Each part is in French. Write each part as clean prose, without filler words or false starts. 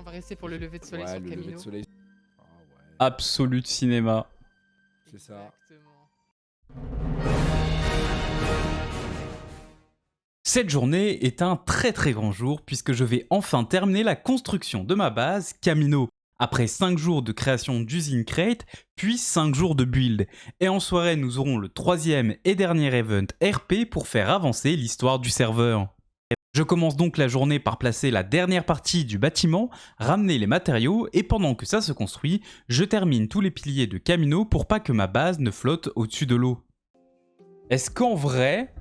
On va rester pour le lever de soleil Ouais, sur le Camino. lever de soleil. Ah ouais, Absolu de cinéma. c'est ça. Exactement. Cette journée est un très très grand jour puisque je vais enfin terminer la construction de ma base Camino. Après 5 jours de création d'usine Crate, puis 5 jours de build. Et en soirée, nous aurons le 3e et dernier event RP pour faire avancer l'histoire du serveur. Je commence donc la journée par placer la dernière partie du bâtiment, ramener les matériaux et pendant que ça se construit, je termine tous les piliers de Camino pour pas que ma base ne flotte au-dessus de l'eau. Est-ce qu'en vrai...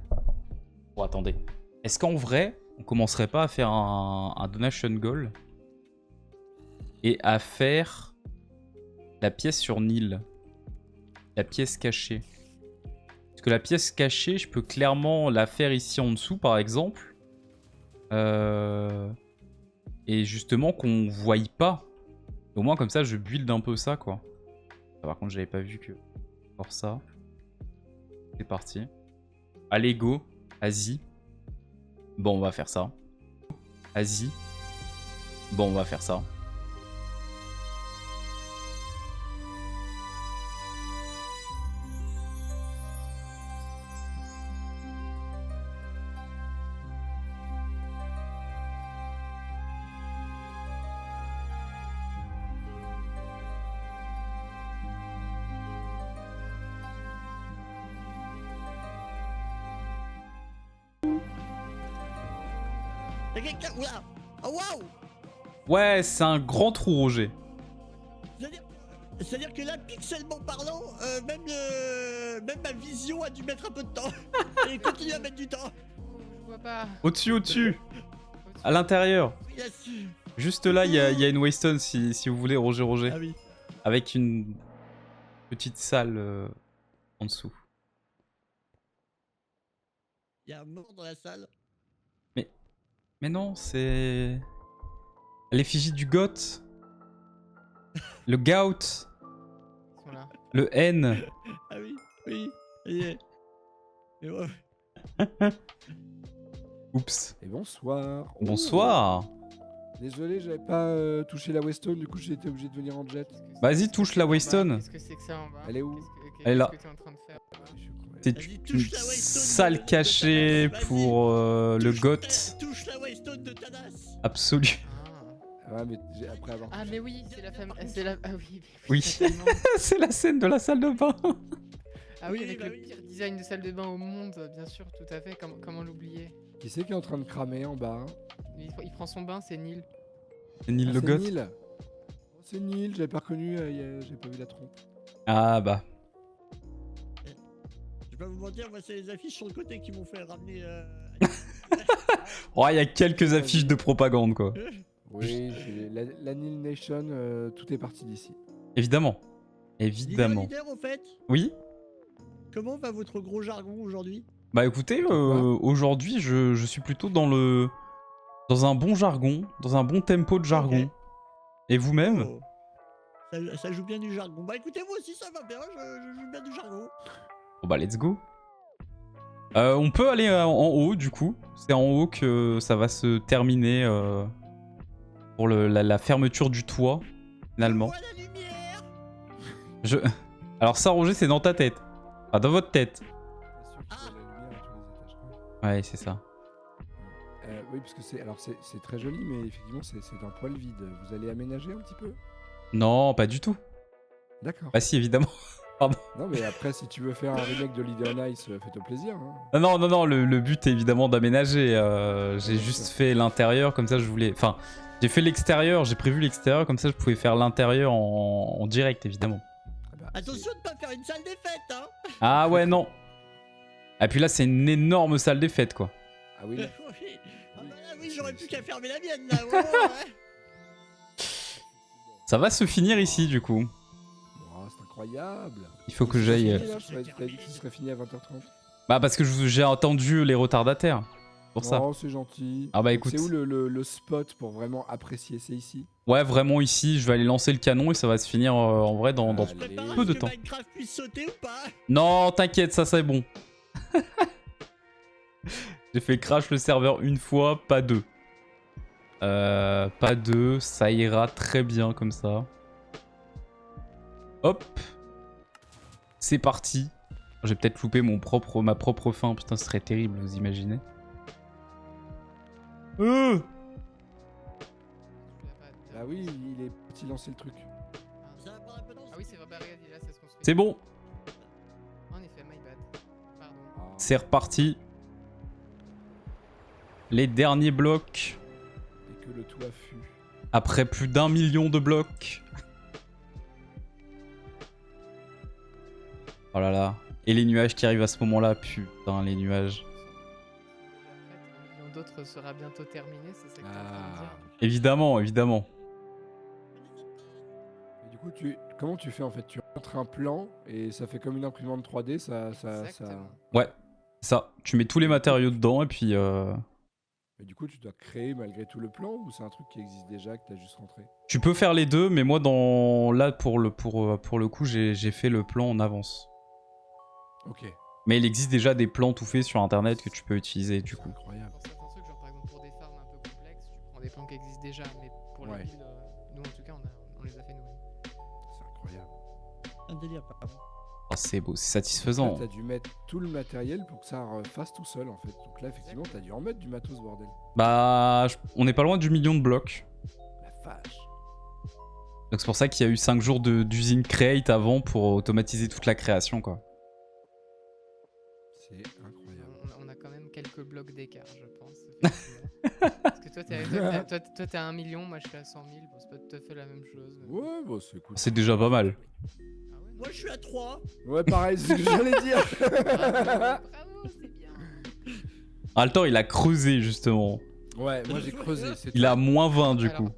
Oh attendez. Est-ce qu'en vrai, on commencerait pas à faire un donation goal et à faire la pièce sur Nil, la pièce cachée. Parce que la pièce cachée, je peux clairement la faire ici en dessous, par exemple. Et justement qu'on voie pas. Au moins comme ça, je build un peu ça, quoi. Par contre, j'avais pas vu que... Pour ça. C'est parti. Allez, go. Asie. Bon, on va faire ça. Asie. Bon, on va faire ça. Y'a quelqu'un. Oula. Oh waouh. Ouais, c'est un grand trou, Roger. C'est-à-dire que là, pixellement parlant, même ma vision a dû mettre un peu de temps. Et continue à mettre du temps. Je vois pas. Au-dessus, au-dessus. À l'intérieur. Oui, là dessus. Juste là, il y a une Waystone si vous voulez, Roger. Ah oui. Avec une petite salle en dessous. Y'a un mort dans la salle. Mais non, c'est... L'effigie du Goth. Le Gout. Ils sont là. Le N. Ah oui, oui. Ça y est. Et ouais. Oups. Et bonsoir. Bonsoir. Désolé, j'avais pas touché la Westone, du coup j'ai été obligé de venir en jet. Vas-y, touche la Waystone. Qu'est-ce que c'est que ça en bas? Elle est où? Elle est là. Qu'est-ce que t'es en train de faire? C'est Vas-y, une touche la Waystone salle de cachée Thanos, vas-y. pour le Touche Goth. Touche la Waystone de Thanos. Absolu. Ah. Ouais, mais après avoir. Ah mais oui, c'est la femme. C'est la. Ah oui. Oui. Totalement. C'est la scène de la salle de bain. Ah oui, Oui, avec bah le oui. pire design de salle de bain au monde, bien sûr, tout à fait. Comment l'oublier? Qui c'est qui est en train de cramer en bas? Il prend son bain, c'est Neil. C'est Neil Ah, le c'est Goth. Neil. Oh, c'est Neil, j'avais pas reconnu, j'avais pas vu la trompe. Ah bah. Je vais pas vous mentir, moi c'est les affiches sur le côté qui m'ont fait ramener. Oh, il y a quelques affiches de propagande, quoi. Oui, la Neil Nation, tout est parti d'ici. Évidemment. Évidemment. Leader, au fait, Oui. comment va votre gros jargon aujourd'hui? Bah écoutez, aujourd'hui, je suis plutôt dans un bon jargon, dans un bon tempo de jargon. Ok. Et vous-même? Oh. Ça joue bien du jargon. Bah écoutez, moi aussi ça va bien, je joue bien du jargon. Bon bah let's go. On peut aller en haut du coup. C'est en haut que ça va se terminer pour la fermeture du toit, finalement. Je vois la lumière. Alors ça, Roger, c'est dans ta tête. Enfin, dans votre tête. Pas sûr qu'il y ait la lumière à tous les étages. Ouais, c'est ça. Oui, parce que c'est très joli, mais effectivement c'est un poil vide. Vous allez aménager un petit peu? Non, pas du tout. D'accord. Bah si, évidemment. Pardon. Non, mais après, si tu veux faire un remake de Leader Nice, fais-toi plaisir. Hein. Non, le but est évidemment d'aménager. J'ai juste fait l'intérieur, comme ça je voulais... Enfin, j'ai fait l'extérieur, j'ai prévu l'extérieur, comme ça je pouvais faire l'intérieur en direct, évidemment. Ah bah, Attention de pas faire une salle des fêtes, hein. Ah ouais, non. Et puis là, c'est une énorme salle des fêtes, quoi. Ah oui. Oui. Ah bah là, oui, j'aurais plus qu'à fermer la mienne, là. Ouais. Ça va se finir ici, du coup. Oh, c'est incroyable. Il faut que j'aille... T'as dit que ce serait fini à 20h30. Bah parce que j'ai entendu les retardataires. Pour ça. Oh, c'est gentil. Ah bah Donc, écoute. c'est où le spot pour vraiment apprécier? C'est ici? Ouais, vraiment ici, je vais aller lancer le canon et ça va se finir en vrai dans Allez. Je prépare peu de que temps. Minecraft puisse sauter ou pas? Non, t'inquiète, ça c'est bon. J'ai fait crash le serveur une fois, pas deux. Pas 2, ça ira très bien comme ça. Hop. C'est parti. J'ai peut-être loupé ma propre fin. Putain, ce serait terrible, vous imaginez. Tu l'as pas, Bah oui, il est petit lancé le truc. Ça va prendre un peu de temps. Ah oui, c'est vrai, bah regarde, là, ça se construit. C'est bon. En effet, my bad. Pardon. Ah. C'est reparti. Les derniers blocs. Et que le toit fut. Après plus d'1 million de blocs. Oh là là. Et les nuages qui arrivent à ce moment-là. Putain, les nuages. Un million d'autres sera bientôt terminé, c'est ça que t'es en train de Ah. dire. Évidemment, évidemment. Et du coup, comment tu fais en fait? Tu rentres un plan et ça fait comme une imprimante 3D, ça... Exactement. Ouais, ça. Tu mets tous les matériaux dedans et puis... Mais du coup, tu dois créer malgré tout le plan ou c'est un truc qui existe déjà que t'as juste rentré? Tu peux faire les deux, mais moi, là, pour le coup, j'ai fait le plan en avance. Ok. Mais il existe déjà des plans tout faits sur internet que tu peux utiliser du coup. Incroyable. Pour certains trucs, genre par exemple pour des farms un peu complexes, tu prends des plans qui existent déjà, mais pour Ouais. les builds, nous en tout cas, on les a fait nous-mêmes. C'est incroyable. Un délire, pardon. Oh, c'est beau, c'est Là, satisfaisant. t'as dû mettre tout le matériel pour que ça fasse tout seul en fait. Donc là, effectivement, t'as dû en mettre du matos, bordel. Bah, on n'est pas loin du million de blocs. La vache. Donc c'est pour ça qu'il y a eu 5 jours d'usine Create avant pour automatiser toute la création, quoi. C'est incroyable. On a quand même quelques blocs d'écart, je pense. effectivement. Parce que toi, t'es à 1 million, moi je suis à 100 000. Bon, c'est pas tout à fait la même chose. mais bon. Ouais, bah c'est cool. C'est déjà pas mal. Ah ouais, Moi, je suis à 3. Ouais, pareil, c'est ce que j'allais dire. bravo, c'est bien. Altor, il a creusé justement. Ouais, moi j'ai creusé. c'est Il a tout. moins 20 du Alors, coup.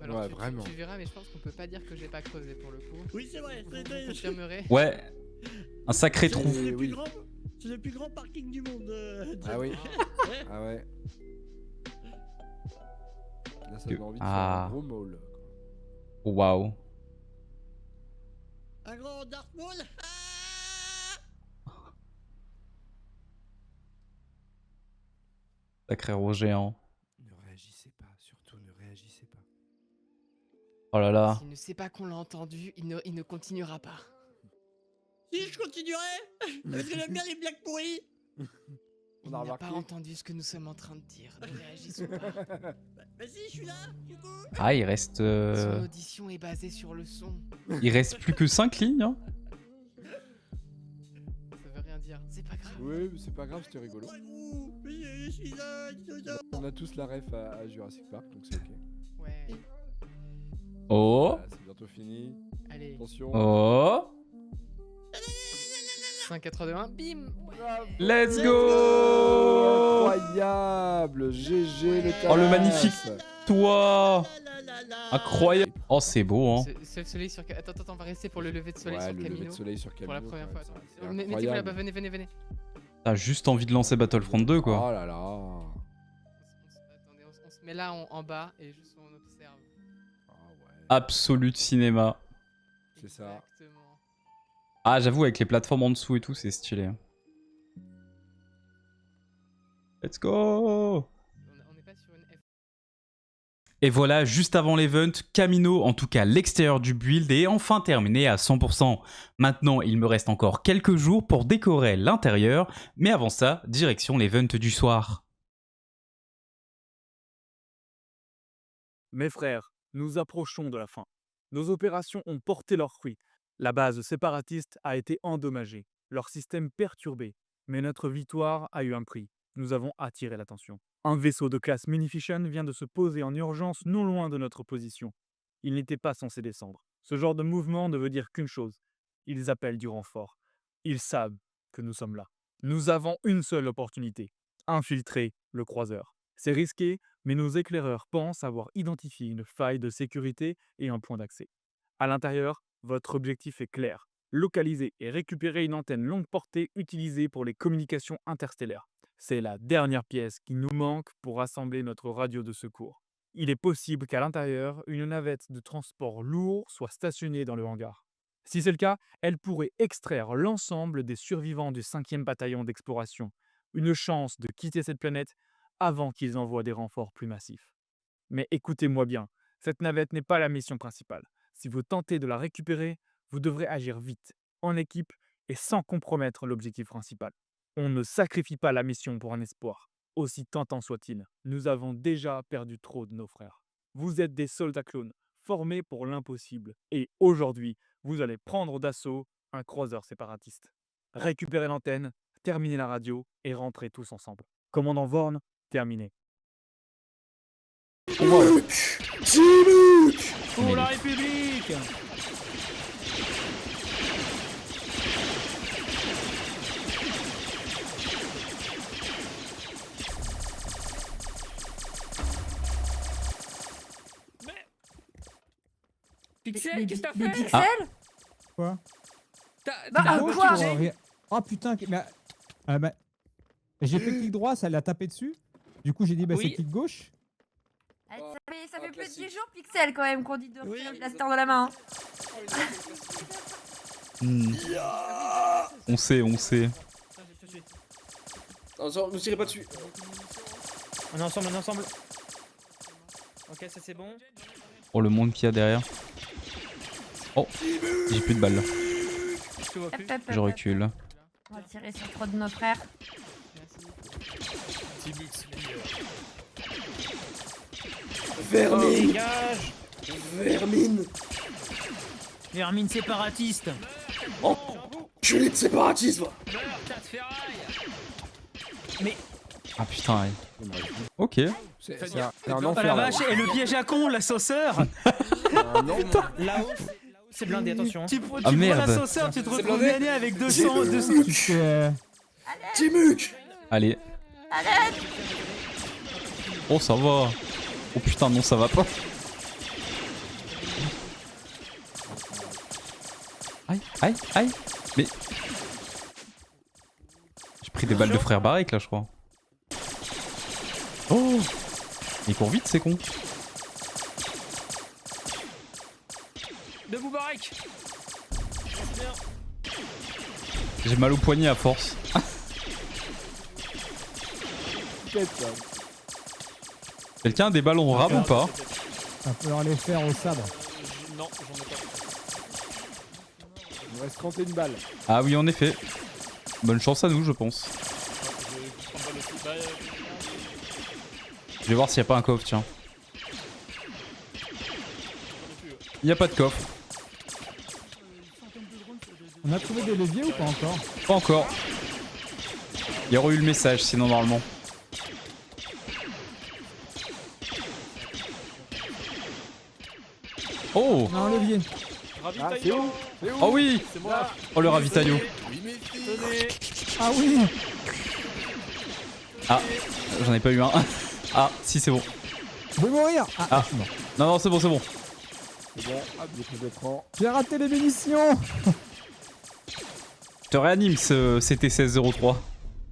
Alors, Ouais, tu vraiment. verras, mais je pense qu'on peut pas dire que j'ai pas creusé pour le coup. Oui, c'est vrai. Vous confirmerez. Ouais, un sacré C'est trou. le Oui. plus grand. C'est le plus grand parking du monde. Ah oui. Ouais. Ah ouais. Là, ça donne envie de Ah. faire un gros mall. quoi. Waouh. Un grand Dark Maul. Sacré rouge géant. Ne réagissez pas, surtout ne réagissez pas. Oh là là. S'il ne sait pas qu'on l'a entendu, il ne continuera pas. Si, je continuerai. Parce que j'aime bien les blagues pourries. Il On a n'a pas remarqué. entendu ce que nous sommes en train de dire. Ne réagissons pas. Bah si, je suis là, du coup. Ah, il reste... Son audition est basée sur le son. Il reste plus que 5 lignes. Hein. Ça veut rien dire. C'est pas grave. Oui, mais c'est pas grave, c'était rigolo. Très gros. Oui, je suis là. On a tous la ref à Jurassic Park, donc c'est ok. Ouais. Oh. Voilà, c'est bientôt fini. Allez. Attention. Oh. 5, 4, 2, 1. Bim. Let's go. Incroyable. GG le Oh, le Thalas. magnifique toit. Incroyable. Oh, c'est beau, hein. C'est le soleil sur... Attends, on va rester pour le lever de soleil Ouais, sur le lever Camino. de soleil sur Camino. Pour la première quand fois. même, Attends. c'est Mettez-vous incroyable. là-bas, venez. T'as juste envie de lancer Battlefront 2, quoi. Oh là là. Attendez, on se met là en bas et juste on observe. Ah ouais. Absolute cinéma. C'est ça. Exactement. Ah, j'avoue, avec les plateformes en dessous et tout, c'est stylé. Let's go. On n'est pas sur une F. Et voilà, juste avant l'event, Camino, en tout cas l'extérieur du build, est enfin terminé à 100%. Maintenant, il me reste encore quelques jours pour décorer l'intérieur, mais avant ça, direction l'event du soir. Mes frères, nous approchons de la fin. Nos opérations ont porté leurs fruits. La base séparatiste a été endommagée, leur système perturbé, mais notre victoire a eu un prix. Nous avons attiré l'attention. Un vaisseau de classe Munification vient de se poser en urgence non loin de notre position. Il n'était pas censé descendre. Ce genre de mouvement ne veut dire qu'une chose. Ils appellent du renfort. Ils savent que nous sommes là. Nous avons une seule opportunité. Infiltrer le croiseur. C'est risqué, mais nos éclaireurs pensent avoir identifié une faille de sécurité et un point d'accès. À l'intérieur, votre objectif est clair. Localiser et récupérer une antenne longue portée utilisée pour les communications interstellaires. C'est la dernière pièce qui nous manque pour assembler notre radio de secours. Il est possible qu'à l'intérieur, une navette de transport lourd soit stationnée dans le hangar. Si c'est le cas, elle pourrait extraire l'ensemble des survivants du 5e bataillon d'exploration. Une chance de quitter cette planète avant qu'ils envoient des renforts plus massifs. Mais écoutez-moi bien, cette navette n'est pas la mission principale. Si vous tentez de la récupérer, vous devrez agir vite, en équipe et sans compromettre l'objectif principal. On ne sacrifie pas la mission pour un espoir, aussi tentant soit-il. Nous avons déjà perdu trop de nos frères. Vous êtes des soldats clones, formés pour l'impossible. Et aujourd'hui, vous allez prendre d'assaut un croiseur séparatiste. Récupérez l'antenne, terminez la radio et rentrez tous ensemble. Commandant Vorn, terminé. Timuk Pour la République! Pixel, qu'est-ce que t'as Des fait pixels Quoi? Bah, T'as quoi retiré Oh putain, bah, j'ai fait clic droit, ça l'a tapé dessus. Du coup, j'ai dit, bah, Oui. c'est clic gauche. Ah, ça fait plus de 10 jours pixels quand même qu'on dit de retirer la star de la main. On sait, on sait. Non, ne tirez pas dessus. On est ensemble, on est ensemble. Ok, ça c'est bon. Oh, le monde qu'il y a derrière. Oh, j'ai plus de balles là. Je te vois plus. Je recule. On va tirer sur trop de nos frères. Vermine Dégage. Vermine Vermine séparatiste. Oh, je l'ai de séparatisme. Meurs, tas de ferraille. Ah putain, ouais. Ok. C'est un Oh enfer. la là. vache, et le piège à con, la sauceur. Un enfer. Là-haut, c'est blindé, attention. Tu Ah, prends merde. la sauceur, tu te retrouves blindé. gagné avec 200. Tu fais, Timuk Allez. Oh, ça va. Oh putain, non, ça va pas. Aïe, aïe, aïe. Mais. J'ai pris des balles de frère Barrick là, je crois. Oh! Il court vite, c'est con. Debout, Barek. J'ai mal au poignet à force. Quelqu'un a des ballons rames ou pas? va falloir les faire au sabre. Non, j'en ai pas. Il nous reste 31 balles. Ah oui, en effet. Bonne chance à nous, je pense. Je vais voir s'il n'y a pas un coffre, tiens. Il n'y a pas de coffre. On a trouvé des leviers ou pas encore? Pas encore. Il y aurait eu le message, sinon normalement. Oh! On a un levier. Ah, c'est où? C'est où? Oh oui! C'est moi. Oh le ravitaillot. Tenez. Ah oui! Ah, j'en ai pas eu un. Ah, si c'est bon. Je vais mourir! Ah, Ah. je suis mort. Non, non, c'est bon, c'est bon. C'est bon, hop, j'ai pris le prends. J'ai raté les munitions! Je te réanime ce CT1603.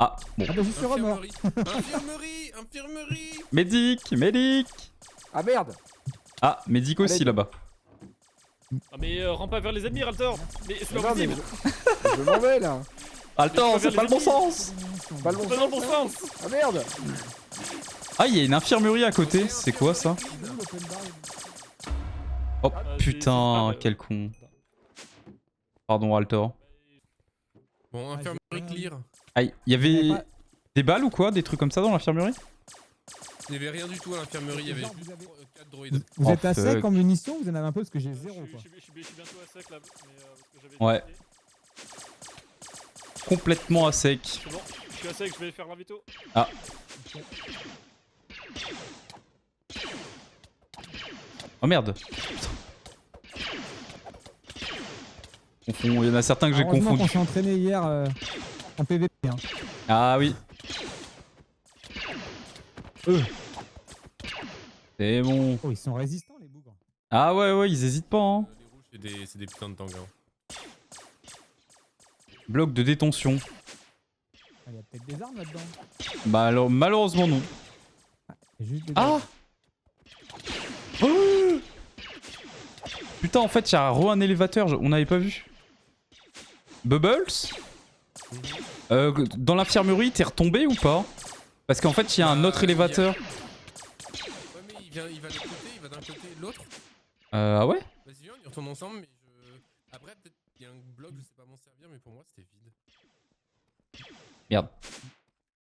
Ah, bon. Ah bah j'y suis remort. Infirmerie, infirmerie. Médic, médic. Ah merde! Ah, médic aussi Allez. là-bas. Ah mais rentre pas vers les ennemis, Raltor. Mais c'est Non, pas mais possible. je m'en vais là! Attends, c'est pas le bon sens. Pas le bon Pas dans le bon sens! sens. Ah merde! Ah, il y a une infirmerie à côté. C'est quoi ça? Oh putain, quel con. Pardon, Altor. Bon, infirmerie clear. Aïe, il y avait des balles ou quoi? Des trucs comme ça dans l'infirmerie? Il n'y avait rien du tout à l'infirmerie, il y avait Genre, juste vous avez- 4 droïdes. Vous Oh, êtes à fuck. sec en munitions? Vous en avez un peu parce que j'ai zéro quoi. Je suis bientôt à sec là. Mais parce que j'avais Ouais. Complètement à sec. C'est bon, je suis à sec, je vais faire l'invito. Ah. Oh merde. Il y en a certains que j'ai Heureusement qu'on confondus. s'est entraîné hier en PVP. Hein. Ah oui. C'est bon. Oh, ils sont résistants les bougres. Ah ouais, ouais, ils hésitent pas. Hein. Les rouges, c'est des putains de tanks. Hein. Bloc de détention. Ah, il y a peut-être des armes là-dedans. Bah alors, malheureusement non. Il y a juste des Ah Oh putain, en fait, il y a un élévateur, on n'avait pas vu. Bubbles Dans l'infirmerie, t'es retombé ou pas? Parce qu'en fait, il y a un autre élévateur. Ouais, mais il va de l'autre côté, il va d'un côté de l'autre. Ah ouais? Vas-y, viens, on y retourne ensemble, mais je. Après, peut-être qu'il y a un bloc, je sais pas m'en servir, mais pour moi, c'était vide. Merde.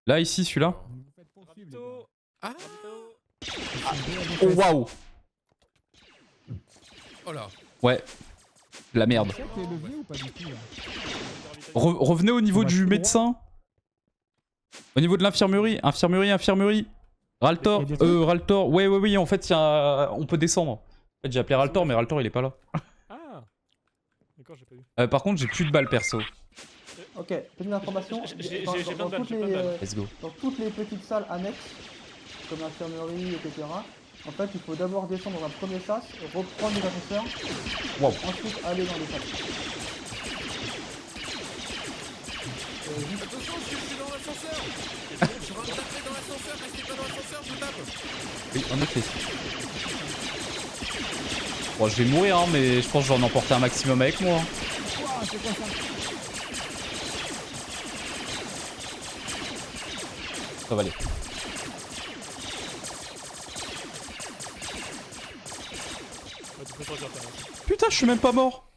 Là, ici, celui-là. Vous vous faites poursuivre, les gars. Ah Oh waouh! Oh là. Ouais. De la merde. Tu check les leviers ou pas du tout là Revenez au niveau On va du tout droit. médecin. Au niveau de l'infirmerie. Infirmerie. Raltor. Il y a des trucs Raltor. Ouais, en fait, on peut descendre. En fait, j'ai appelé Raltor, mais Raltor, il est pas là. Ah d'accord, j'ai pas vu. Par contre, j'ai plus de balles perso. Ok, petite information. J'ai Dans- plein de dans balles, toutes j'ai plein de les, balles. Let's go. dans toutes les petites salles annexes, comme l'infirmerie, etc., en fait, il faut d'abord descendre dans un premier sas, reprendre les ascenseurs, Wow. ensuite aller dans les salles. Attention, je suis dans l'ascenseur. Je rentre taper dans l'ascenseur, restez pas dans l'ascenseur, je vous tape. Oui, en effet. Bon, je vais mourir, hein, mais je pense que j'en ai emporté un maximum avec moi. Hein. Ouah, c'est quoi ça? Ça va aller. Ouais, tu peux sortir, Thanos. Putain, je suis même pas mort.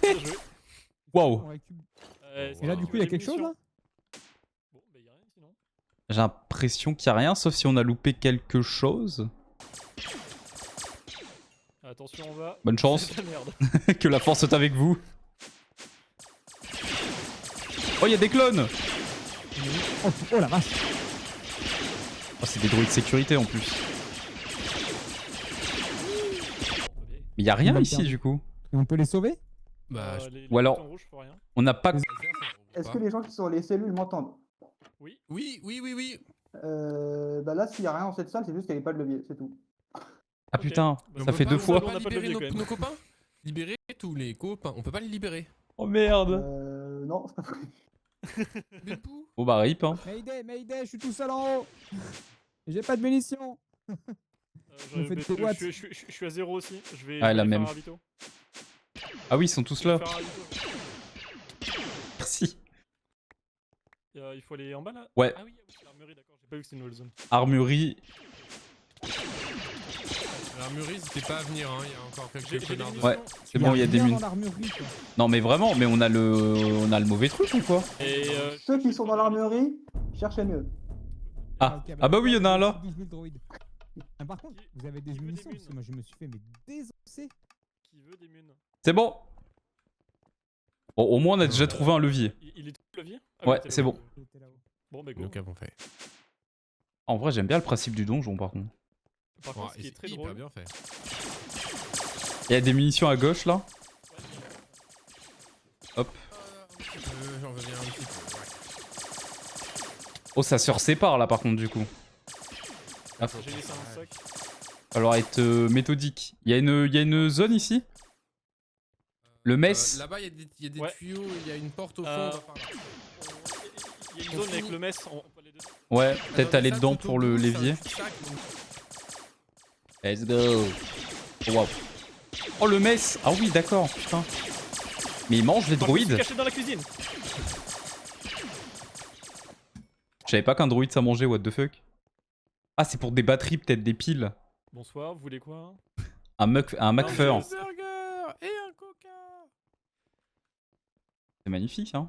Bien joué. Waouh. On récupère. Est-ce Et là, que du tu coup, il y a veux quelque des chose là? munitions? Bon, bah y'a rien sinon. J'ai l'impression qu'il y a rien, sauf si on a loupé quelque chose. Attention, on va. Bonne chance. C'est de la merde. Que la force soit avec vous. Oh, il y a des clones. Oh la vache! Oh, c'est des droïdes de sécurité en plus. Mais y a rien Une balle ici perdue. du coup. Et on peut les sauver? Bah, Les Ou alors- boutons rouges, faut rien. On n'a pas. Est-ce que les gens qui sont dans les cellules m'entendent? Oui. Oui. Bah là, s'il n'y a rien dans cette salle, c'est juste qu'il n'y avait pas de levier, c'est tout. Ah Ok. putain, Bah, ça on fait peut deux pas- fois. On on peut a pas pas de libérer levier, quand nos même. copains. Libérer tous les copains. On peut pas les libérer. Oh merde. Non, c'est pas possible. Bépou. Bon bah rip hein. Mayday, je suis tout seul en haut! J'ai pas de munitions! Je me fais des watts. Je suis à 0 aussi. Je vais. Ah, je vais la aller faire même. un ravito. Ah oui, ils sont tous Je vais là. faire un ravito. Merci. Il faut aller en bas là. Ouais. Ah oui, l'armurerie, d'accord. J'ai pas vu que c'était une nouvelle zone. Armurerie. L'armurerie, c'était pas à venir, hein. Il y a encore J'ai quelques des connards de. munitions. Ouais, c'est bon, il y a des rien mines. dans l'armurerie, quoi. Non mais vraiment, mais on a le mauvais truc ou quoi? Et Ceux qui sont dans l'armurerie, cherchez mieux. Ah, ok, ah bah oui, il y en a un là. 12 000 droïdes. Ah, par contre, vous avez des Qui veut des munitions munes parce que moi je me suis fait mais désosser. qui veut des munes? C'est bon. Bon, au moins on a déjà trouvé un levier. Il est tout le levier? Ouais, t'es c'est là-haut. bon. J'étais là-haut. Bon, bah go. Donc, avons fait. En vrai, j'aime bien le principe du donjon par contre. Par contre, ce qui est très hyper drôle. bien fait. Il y a des munitions à gauche là. Hop. J'en veux bien un petit peu. Ouais. Oh, ça se sépare là par contre du coup. Ah, J'ai laissé un sac. falloir être méthodique. Il y a une zone ici. Le mess. Là-bas, il y a des Ouais. tuyaux, il y a une porte au fond. Euh, on va par là. Il y a une On zone avec finit. le mess. On peut aller dedans. Ouais, peut-être Attends, aller ça, dedans tout pour au le bout, c'est un l'évier. cul-de-sac, donc- Let's go. Oh, wow. Oh le mess. Ah oui, d'accord, putain. Mais ils mangent les Par contre, je suis droïdes. caché dans la cuisine. Je savais pas qu'un droïde ça mangeait, what the fuck. Ah, c'est pour des batteries, peut-être des piles. Bonsoir, vous voulez quoi? Un McFur. je- Un burger et un coca. C'est magnifique, hein.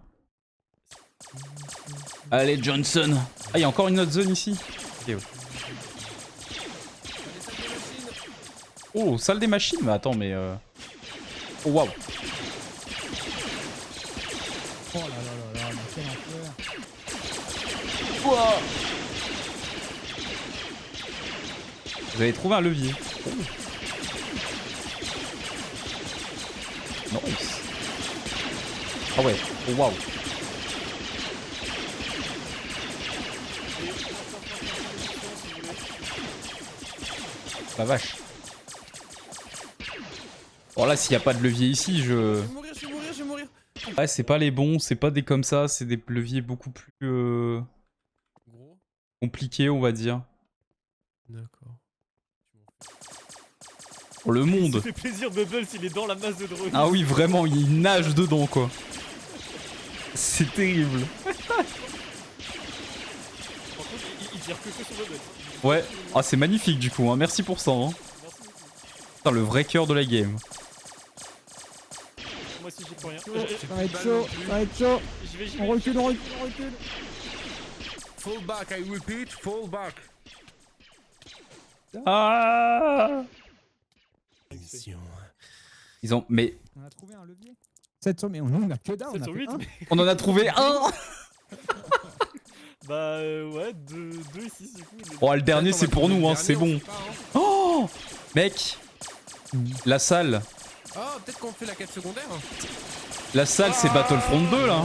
Allez, Johnson. Ah, il y a encore une autre zone ici. Ok, ouais. Oh, salle des machines. Mais attends, mais. Oh, waouh. Oh là là là là, mais quel enfer. Vous avez trouvé un levier. Nice. Ah ouais. Oh, waouh. La vache. Bon là, s'il n'y a pas de levier ici, Je vais mourir, je vais mourir. Ouais, c'est pas les bons, c'est pas des comme ça, c'est des leviers beaucoup plus Gros. compliqués, on va dire. D'accord. Pour le Ça monde. fait plaisir, Bubbles, il est dans la masse de droïdes. Ah oui, vraiment, il nage dedans, quoi. C'est terrible. Par contre, il tire que sur le bug. Ouais. Ah, c'est magnifique du coup, hein. Merci pour ça. Hein. Merci beaucoup. Putain, le vrai cœur de la game. Moi aussi j'y peux rien. Ça va être chaud, ça va être chaud. On recule, on recule, on recule. Fall back, I repeat, fall back. Ah. Ils ont... Mais On a trouvé un levier. 7 sur, mais on a que dalle, on a 7 sur fait 8 un. mais... on en a trouvé un. Bah ouais, 2 ici du coup. Oh, le dernier Attends, c'est on va pour trouver nous, le hein, c'est dernier, on bon. sait pas, hein. Oh mec, la salle. Oh, peut-être qu'on fait la quête secondaire. La salle c'est Battlefront 2 là.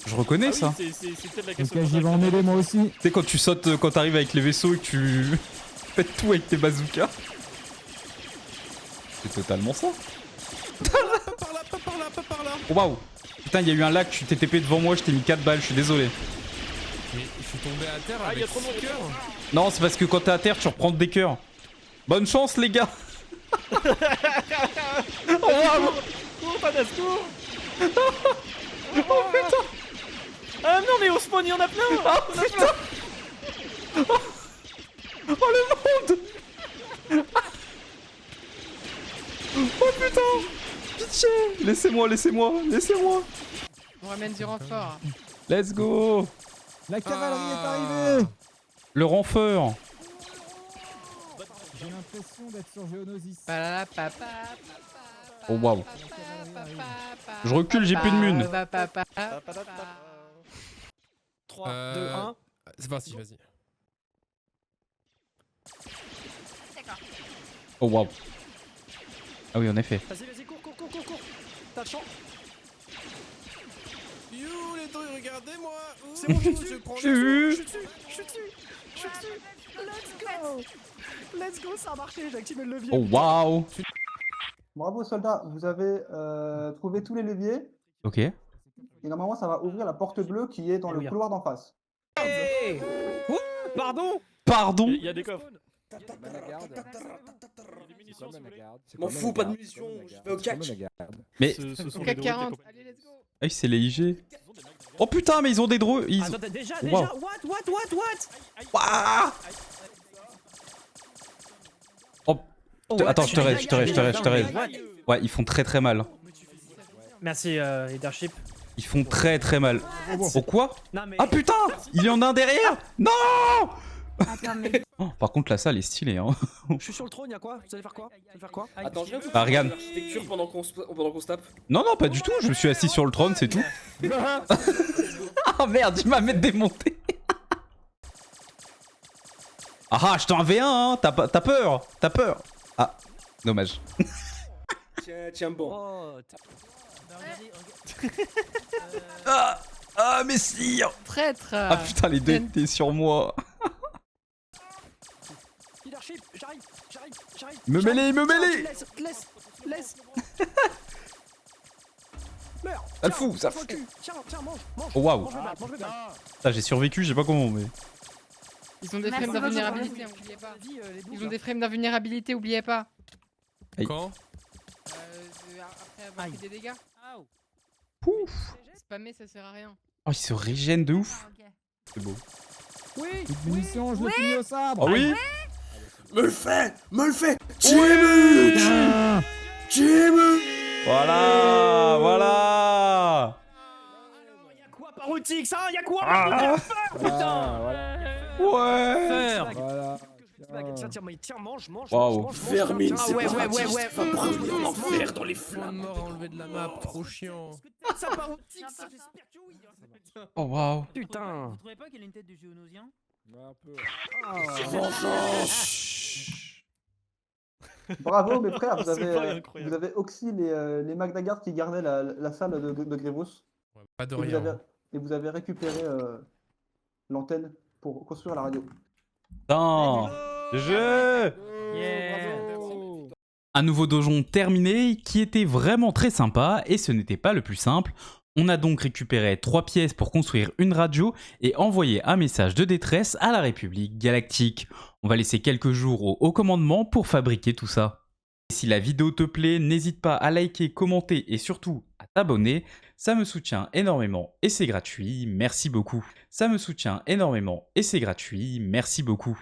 Je reconnais Ah ça. oui, c'est peut-être la Ok, question. j'y vais en mêler moi aussi. Tu sais quand tu sautes, quand t'arrives avec les vaisseaux et que tu fais tout avec tes bazookas. C'est totalement ça. Pas par là, pas par là, pas par là. Oh waouh. Putain, il y a eu un lag, tu t'es TP devant moi, je t'ai mis 4 balles, je suis désolé. Mais je suis tombé à terre Ah, il y a avec trop de monde. 6 cœurs. Non, c'est parce que quand t'es à terre, tu reprends des cœurs. Bonne chance les gars. Oh waouh. Cours, Thanos, cours. Oh putain. Ah non mais au spawn il y en a plein. Oh putain. Oh le monde. Oh putain. Pitié. Laissez-moi, laissez-moi, laissez-moi. On ramène du renfort. Let's go. La cavalerie est arrivée. Le renfort. J'ai l'impression d'être sur Geonosis. Oh waouh. Je recule, j'ai plus de mune. 3, 2, 1. C'est parti, vas-y. D'accord. Oh waouh. Ah oui, en effet. Vas-y, cours. T'as le champ. You les trucs, regardez-moi. C'est bon, je suis je prends J'ai le vu. Je suis dessus. Let's go, ça a marché, j'ai activé le levier. Oh waouh. Bravo soldats, vous avez trouvé tous les leviers. Ok. Et normalement, ça va ouvrir la porte bleue qui est dans le couloir d'en face. Pardon. Pardon. Il y a des coffres. M'en fous, pas de munitions, je vais au catch. Mais Ce sont Au les CAC drones 40. des Allez, let's go. ah, c'est les IG. Oh putain, mais ils ont des drones. Ils... Attends, déjà, Wow. what? Ouah. Oh. Attends, je te raide. Ouais, ils font très très mal. Merci, Leadership. Ils font très très mal. Oh quoi? Non, mais... Ah putain, il y en a un derrière. Non. Attends, mais. Oh, par contre, la salle est stylée. Hein. Je suis sur le trône, y'a quoi? Vous allez faire quoi? Attends, je viens de Ah, regarde. l'architecture pendant qu'on se tape. Non, non, pas du tout. Je me suis assis sur le trône, c'est tout. Ah merde, il m'a même démonté. Ah, je t'en V1, hein. T'as peur. T'as peur. Ah, dommage. Tiens bon. Oh, Ah, messire. Traître. Ah putain, les deux étaient sur moi. Leadership, j'arrive. Me mêler. Laisse. Meurs. Ça fout, ça fout. Tiens, mange. Oh waouh. Mange mes balles. Putain, j'ai survécu, je sais pas comment, mais. Ils ont des Merci frames beaucoup. d'invulnérabilité, oubliez pas. Ils ont des frames d'invulnérabilité, oubliez pas. Aïe. Quand Après avoir fait des dégâts. Pouf. Spammer, ça sert à rien. Oh, il se régène de ouf. Ah, ok. C'est beau. Oui. Plus de munitions, je le finis au sabre. Oh oui. Me le fais. Putain. Voilà. Y'a quoi par Outix, hein? Y'a quoi? Putain. Ouais. Tiens, mange. Waouh. Vermine, c'est ouais. va brûler en enfer dans les Point de flammes. mort à enlever de la map, trop chiant. Ça par Outix, j'espère que oui. Oh waouh. Putain. Vous trouvez pas qu'il a une tête de géonosien? Un peu. Bravo mes frères, vous C'est pas avez incroyable. oxy les Magdagards qui gardaient la salle de Grevos. Ouais, pas de Et vous rien. avez, et vous avez récupéré l'antenne pour construire la radio. Putain. GG. Un nouveau donjon terminé qui était vraiment très sympa et ce n'était pas le plus simple. On a donc récupéré 3 pièces pour construire une radio et envoyer un message de détresse à la République Galactique. On va laisser quelques jours au haut commandement pour fabriquer tout ça. Et si la vidéo te plaît, n'hésite pas à liker, commenter et surtout à t'abonner. Ça me soutient énormément et c'est gratuit. Merci beaucoup. Ça me soutient énormément et c'est gratuit. Merci beaucoup.